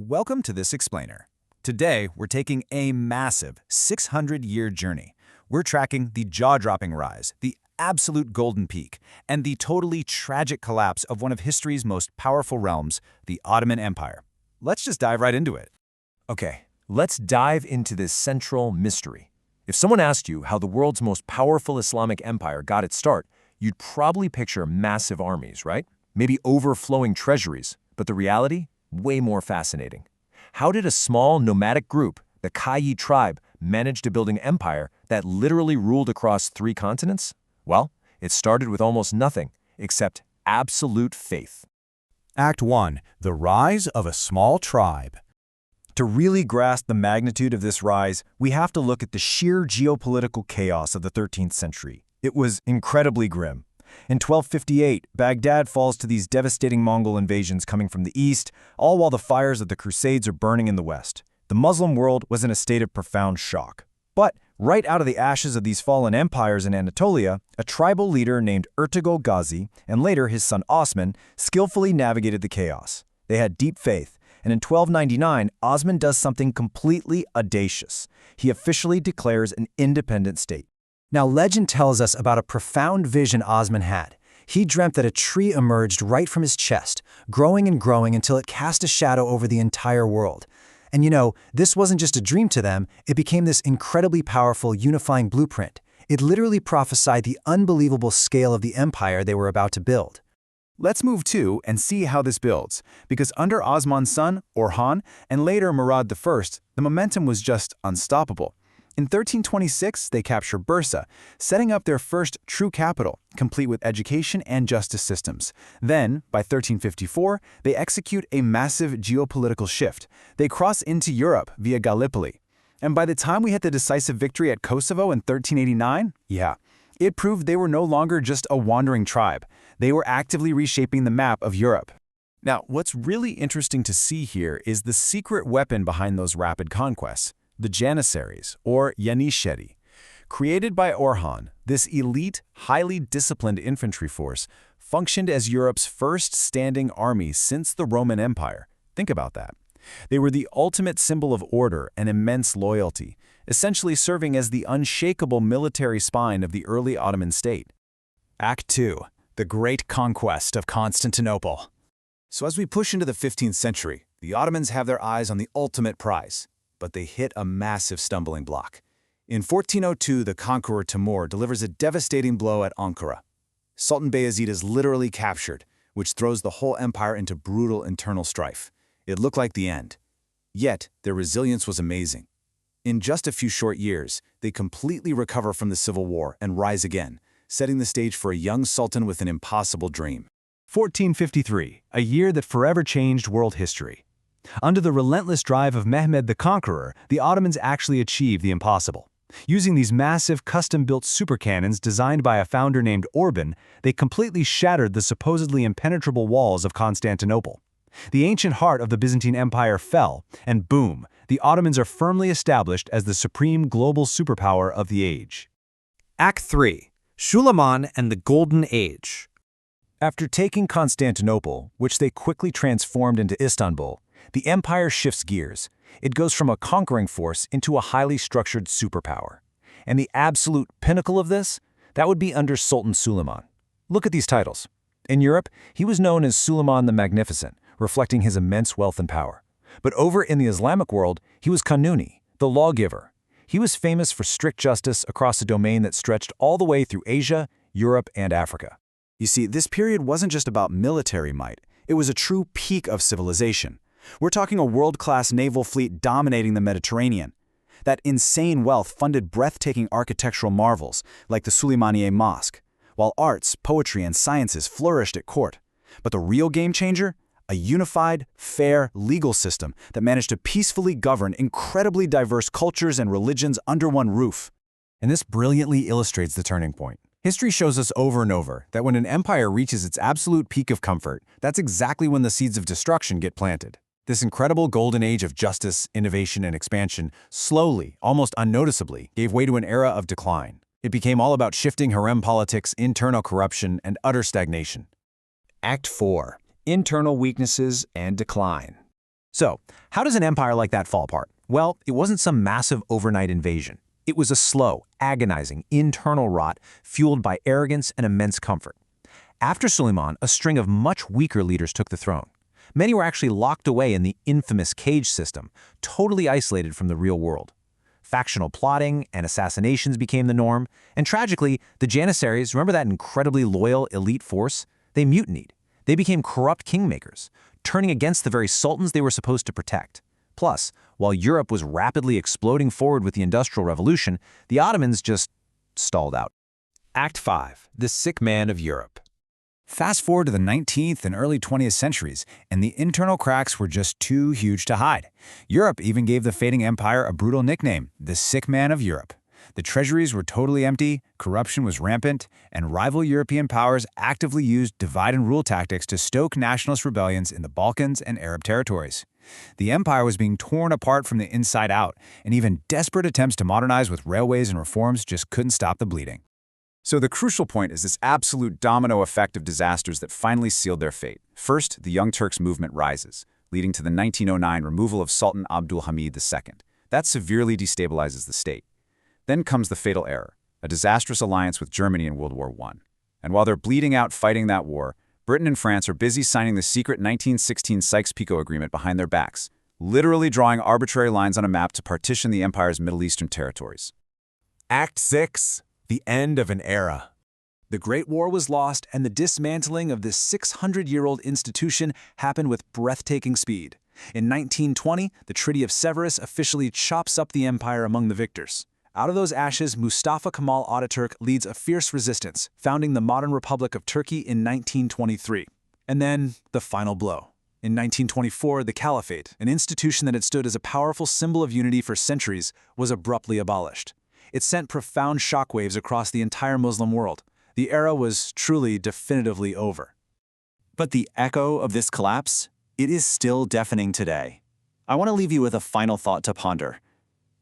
Welcome to this explainer. Today, we're taking a massive 600-year journey. We're tracking the jaw-dropping rise, the absolute golden peak, and the totally tragic collapse of one of history's most powerful realms, the Ottoman Empire. Let's just dive right into it. Okay, let's dive into this central mystery. If someone asked you how the world's most powerful Islamic empire got its start, you'd probably picture massive armies, right? Maybe overflowing treasuries, but the reality? Way more fascinating. How did a small nomadic group, the Kayyi tribe, manage to build an empire that literally ruled across 3 continents? Well, it started with almost nothing except absolute faith. Act 1. The Rise of a Small Tribe. To really grasp the magnitude of this rise, we have to look at the sheer geopolitical chaos of the 13th century. It was incredibly grim. In 1258, Baghdad falls to these devastating Mongol invasions coming from the east, all while the fires of the Crusades are burning in the west. The Muslim world was in a state of profound shock. But right out of the ashes of these fallen empires in Anatolia, a tribal leader named Ertugrul Gazi, and later his son Osman, skillfully navigated the chaos. They had deep faith, and in 1299, Osman does something completely audacious. He officially declares an independent state. Now, legend tells us about a profound vision Osman had. He dreamt that a tree emerged right from his chest, growing and growing until it cast a shadow over the entire world. And this wasn't just a dream to them, it became this incredibly powerful, unifying blueprint. It literally prophesied the unbelievable scale of the empire they were about to build. Let's move to and see how this builds, because under Osman's son, Orhan, and later Murad I, the momentum was just unstoppable. In 1326, they capture Bursa, setting up their first true capital, complete with education and justice systems. Then, by 1354, they execute a massive geopolitical shift. They cross into Europe via Gallipoli. And by the time we hit the decisive victory at Kosovo in 1389, it proved they were no longer just a wandering tribe. They were actively reshaping the map of Europe. Now, what's really interesting to see here is the secret weapon behind those rapid conquests. The Janissaries, or Yanisheri. Created by Orhan, this elite, highly disciplined infantry force functioned as Europe's first standing army since the Roman Empire. Think about that. They were the ultimate symbol of order and immense loyalty, essentially serving as the unshakable military spine of the early Ottoman state. Act 2. The Great Conquest of Constantinople. So as we push into the 15th century, the Ottomans have their eyes on the ultimate prize. But they hit a massive stumbling block. In 1402, the conqueror Timur delivers a devastating blow at Ankara. Sultan Bayezid is literally captured, which throws the whole empire into brutal internal strife. It looked like the end. Yet, their resilience was amazing. In just a few short years, they completely recover from the civil war and rise again, setting the stage for a young sultan with an impossible dream. 1453, a year that forever changed world history. Under the relentless drive of Mehmed the Conqueror, the Ottomans actually achieved the impossible. Using these massive, custom-built supercannons designed by a founder named Orban, they completely shattered the supposedly impenetrable walls of Constantinople. The ancient heart of the Byzantine Empire fell, and boom, the Ottomans are firmly established as the supreme global superpower of the age. Act 3. Suleiman and the Golden Age. After taking Constantinople, which they quickly transformed into Istanbul, the empire shifts gears. It goes from a conquering force into a highly structured superpower. And the absolute pinnacle of this? That would be under Sultan Suleiman. Look at these titles. In Europe, he was known as Suleiman the Magnificent, reflecting his immense wealth and power. But over in the Islamic world, he was Kanuni, the lawgiver. He was famous for strict justice across a domain that stretched all the way through Asia, Europe, and Africa. You see, this period wasn't just about military might. It was a true peak of civilization. We're talking a world-class naval fleet dominating the Mediterranean. That insane wealth funded breathtaking architectural marvels like the Suleymaniye Mosque, while arts, poetry, and sciences flourished at court. But the real game changer? A unified, fair, legal system that managed to peacefully govern incredibly diverse cultures and religions under one roof. And this brilliantly illustrates the turning point. History shows us over and over that when an empire reaches its absolute peak of comfort, that's exactly when the seeds of destruction get planted. This incredible golden age of justice, innovation, and expansion slowly, almost unnoticeably, gave way to an era of decline. It became all about shifting harem politics, internal corruption, and utter stagnation. Act 4. Internal weaknesses and decline. So, how does an empire like that fall apart? Well, it wasn't some massive overnight invasion. It was a slow, agonizing, internal rot fueled by arrogance and immense comfort. After Suleiman, a string of much weaker leaders took the throne. Many were actually locked away in the infamous cage system, totally isolated from the real world. Factional plotting and assassinations became the norm, and tragically, the Janissaries, remember that incredibly loyal elite force? They mutinied. They became corrupt kingmakers, turning against the very sultans they were supposed to protect. Plus, while Europe was rapidly exploding forward with the Industrial Revolution, the Ottomans just stalled out. Act 5. The Sick Man of Europe. Fast forward to the 19th and early 20th centuries, and the internal cracks were just too huge to hide. Europe even gave the fading empire a brutal nickname, the Sick Man of Europe. The treasuries were totally empty, corruption was rampant, and rival European powers actively used divide-and-rule tactics to stoke nationalist rebellions in the Balkans and Arab territories. The empire was being torn apart from the inside out, and even desperate attempts to modernize with railways and reforms just couldn't stop the bleeding. So the crucial point is this absolute domino effect of disasters that finally sealed their fate. First, the Young Turks movement rises, leading to the 1909 removal of Sultan Abdul Hamid II. That severely destabilizes the state. Then comes the fatal error, a disastrous alliance with Germany in World War I. And while they're bleeding out fighting that war, Britain and France are busy signing the secret 1916 Sykes-Picot Agreement behind their backs, literally drawing arbitrary lines on a map to partition the empire's Middle Eastern territories. Act 6. The end of an era. The Great War was lost, and the dismantling of this 600-year-old institution happened with breathtaking speed. In 1920, the Treaty of Severus officially chops up the empire among the victors. Out of those ashes, Mustafa Kemal Ataturk leads a fierce resistance, founding the modern Republic of Turkey in 1923. And then, the final blow. In 1924, the Caliphate, an institution that had stood as a powerful symbol of unity for centuries, was abruptly abolished. It sent profound shockwaves across the entire Muslim world. The era was truly definitively over. But the echo of this collapse, it is still deafening today. I want to leave you with a final thought to ponder.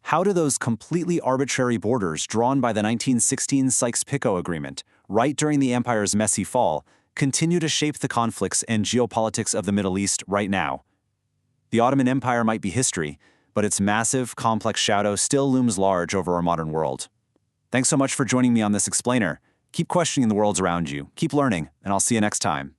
How do those completely arbitrary borders drawn by the 1916 Sykes-Picot Agreement, right during the empire's messy fall, continue to shape the conflicts and geopolitics of the Middle East right now? The Ottoman Empire might be history, but its massive, complex shadow still looms large over our modern world. Thanks so much for joining me on this explainer. Keep questioning the worlds around you, keep learning, and I'll see you next time.